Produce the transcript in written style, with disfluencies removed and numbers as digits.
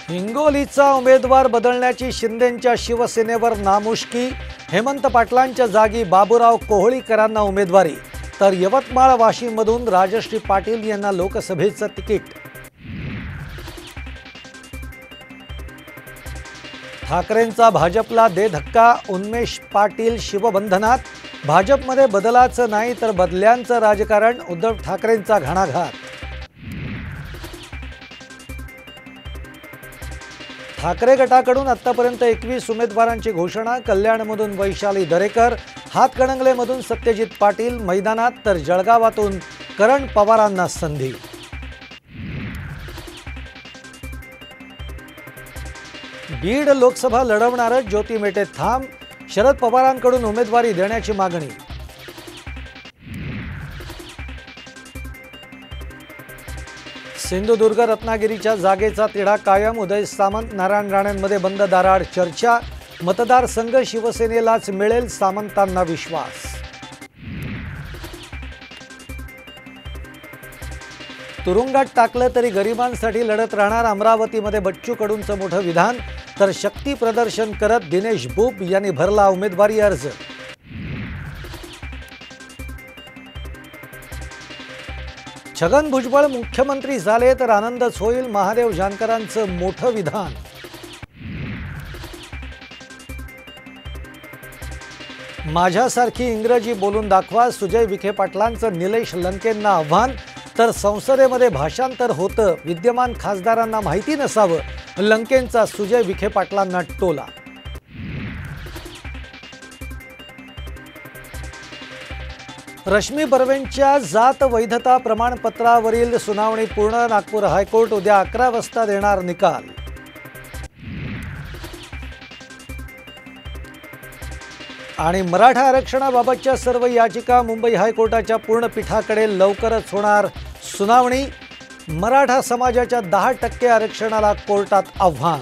हिंगोलीचा उमेदवार बदलण्याची शिंदेंच्या शिवसेनेवर नामुष्की। हेमंत पाटलांच्या जागी बाबूराव कोहळीकरांना उमेदवारी, तर यवतमाळ वाशिममधून राजश्री पाटील यांना लोकसभेचं तिकीट। ठाकरेंचा भाजपला दे धक्का, उन्मेष पाटील शिवबंधनात। भाजपमध्ये बदलाचं नाही तर बदल्यांचं राजकारण, उद्धव ठाकरेंचा घणाघात। ठाकरे गटाकडून आतापर्यंत 21 उमेदवारांची घोषणा। कल्याणमधून वैशाली दरेकर, हातकणंगलेमधून सत्यजित पाटील मैदानात, तर जळगावातून करण पवारांना संधी। बीड लोकसभा लढवणार ज्योती मेटे ठाम, शरद पवारांकडून उमेदवारी देण्याची मागणी। सिंधुदुर्ग रत्नागिरीच्या जागेचा तिढा कायम, उदय सामंत नारायण राणेंमध्ये बंद दाराआड चर्चा। मतदारसंघ शिवसेनेलाच मिळेल, सामंतांना विश्वास। तुरुंगात टाकलं तरी गरिबांसाठी लढत राहणार, अमरावतीमध्ये बच्चू कडूंचं मोठं विधान, तर शक्ती प्रदर्शन करत दिनेश बुब यांनी भरला उमेदवारी अर्ज। छगन भुजबळ मुख्यमंत्री झाले तर आनंदच होईल, महादेव जानकरांचं मोठं विधान। माझ्यासारखी इंग्रजी बोलून दाखवा, सुजय विखे पाटलांचं निलेश लंकेंना आव्हान, तर संसदेमध्ये भाषांतर होतं, विद्यमान खासदारांना माहिती नसावं, लंकेंचा सुजय विखे पाटलांना टोला। रश्मी बर्वेंच्या जात वैधता प्रमाणपत्रावरील सुनावणी पूर्ण, नागपूर हायकोर्ट उद्या 11 वाजता देणार निकाल। आणि मराठा आरक्षणाबाबतच्या सर्व याचिका मुंबई हायकोर्टाच्या पूर्ण पीठाकडे लवकरच होणार सुनावणी। मराठा समाजाच्या 10% आरक्षणाला कोर्टात आव्हान।